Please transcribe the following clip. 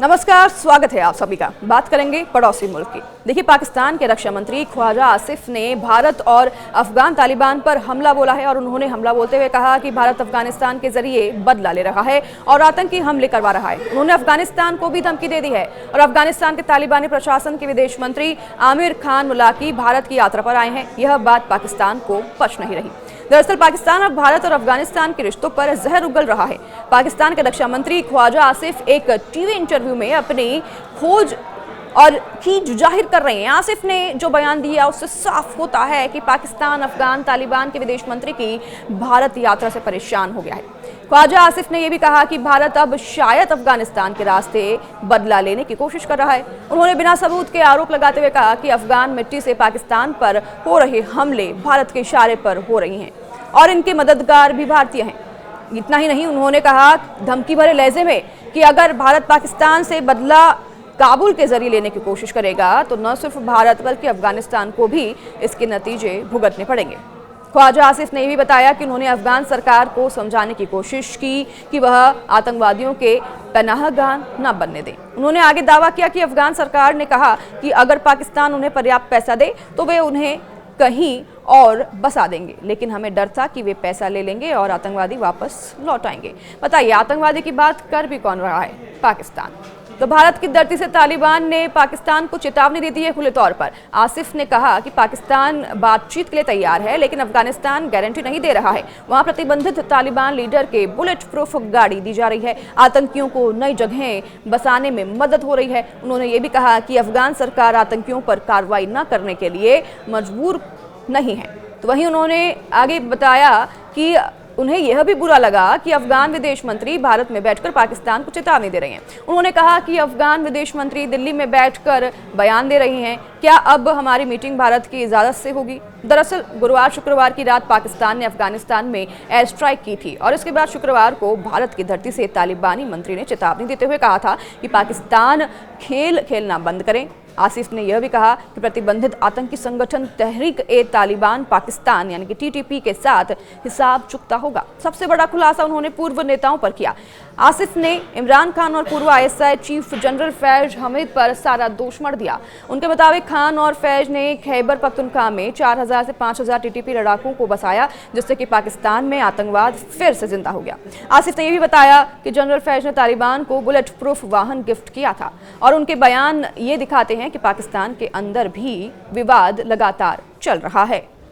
नमस्कार, स्वागत है आप सभी का। बात करेंगे पड़ोसी मुल्क की। देखिए, पाकिस्तान के रक्षा मंत्री ख्वाजा आसिफ ने भारत और अफगान तालिबान पर हमला बोला है और उन्होंने हमला बोलते हुए कहा कि भारत अफगानिस्तान के जरिए बदला ले रहा है और आतंकी हमले करवा रहा है। उन्होंने अफगानिस्तान को भी धमकी दे दी है और अफगानिस्तान के तालिबानी प्रशासन के विदेश मंत्री आमिर खान मुलाकी भारत की यात्रा पर आए हैं। यह बात पाकिस्तान को पच नहीं रही। दरअसल पाकिस्तान अब भारत और अफगानिस्तान के रिश्तों पर जहर उगल रहा है। पाकिस्तान के रक्षा मंत्री ख्वाजा आसिफ एक टीवी इंटरव्यू में अपनी खोज और खींच जाहिर कर रहे हैं। आसिफ ने जो बयान दिया उससे साफ होता है कि पाकिस्तान अफगान तालिबान के विदेश मंत्री की भारत यात्रा से परेशान हो गया है। ख्वाजा आसिफ ने यह भी कहा कि भारत अब शायद अफगानिस्तान के रास्ते बदला लेने की कोशिश कर रहा है। उन्होंने बिना सबूत के आरोप लगाते हुए कहा कि अफगान मिट्टी से पाकिस्तान पर हो रहे हमले भारत के इशारे पर हो रही हैं और इनके मददगार भी भारतीय हैं। इतना ही नहीं, उन्होंने कहा धमकी भरे लहजे में कि अगर भारत पाकिस्तान से बदला काबुल के जरिए लेने की कोशिश करेगा तो न सिर्फ भारत बल्कि अफगानिस्तान को भी इसके नतीजे भुगतने पड़ेंगे। ख्वाजा आसिफ ने यह भी बताया कि उन्होंने अफगान सरकार को समझाने की कोशिश की कि वह आतंकवादियों के पनाहगाह न बनने दें। उन्होंने आगे दावा किया कि अफगान सरकार ने कहा कि अगर पाकिस्तान उन्हें पर्याप्त पैसा दे तो वे उन्हें कहीं और बसा देंगे, लेकिन हमें डर था कि वे पैसा ले लेंगे और आतंकवादी वापस लौट आएंगे। बताइए, आतंकवादी की बात कर भी कौन रहा है? पाकिस्तान। तो भारत की धरती से तालिबान ने पाकिस्तान को चेतावनी दी है खुले तौर पर। आसिफ ने कहा कि पाकिस्तान बातचीत के लिए तैयार है, लेकिन अफगानिस्तान गारंटी नहीं दे रहा है। वहां प्रतिबंधित तालिबान लीडर के बुलेट प्रूफ गाड़ी दी जा रही है। आतंकियों को नई जगहें बसाने में मदद हो रही है। उन्होंने ये भी कहा कि अफगान सरकार आतंकियों पर कार्रवाई न करने के लिए मजबूर नहीं है। तो वहीं उन्होंने आगे बताया कि उन्हें यह भी बुरा लगा कि अफगान विदेश मंत्री भारत में बैठकर पाकिस्तान को चेतावनी दे रहे हैं। उन्होंने कहा कि अफगान विदेश मंत्री दिल्ली में बैठकर बयान दे रही हैं, क्या अब हमारी मीटिंग भारत की इजाजत से होगी? दरअसल गुरुवार शुक्रवार की रात पाकिस्तान ने अफगानिस्तान में एयर स्ट्राइक की थी और इसके बाद शुक्रवार को भारत की धरती से तालिबानी मंत्री ने चेतावनी देते हुए कहा था कि पाकिस्तान खेल खेलना बंद करें। आसिफ ने यह भी कहा कि प्रतिबंधित आतंकी संगठन तहरीक-ए-तालिबान पाकिस्तान यानी कि टीटीपी के साथ हिसाब चुकता होगा। सबसे बड़ा खुलासा उन्होंने पूर्व नेताओं पर किया। आसिफ ने इमरान खान और पूर्व ISI chief general Faiz Hamid पर सारा दोष मढ़ दिया। उनके मुताबिक खान और फैज ने खैबर पख्तूनख्वा में 4000 से 5000 टीटीपी लड़ाकों को बसाया, जिससे कि पाकिस्तान में आतंकवाद फिर से जिंदा हो गया। आसिफ ने यह भी बताया कि जनरल फैज ने तालिबान को बुलेट प्रूफ वाहन गिफ्ट किया था और उनके बयान ये दिखाते हैं कि पाकिस्तान के अंदर भी विवाद लगातार चल रहा है।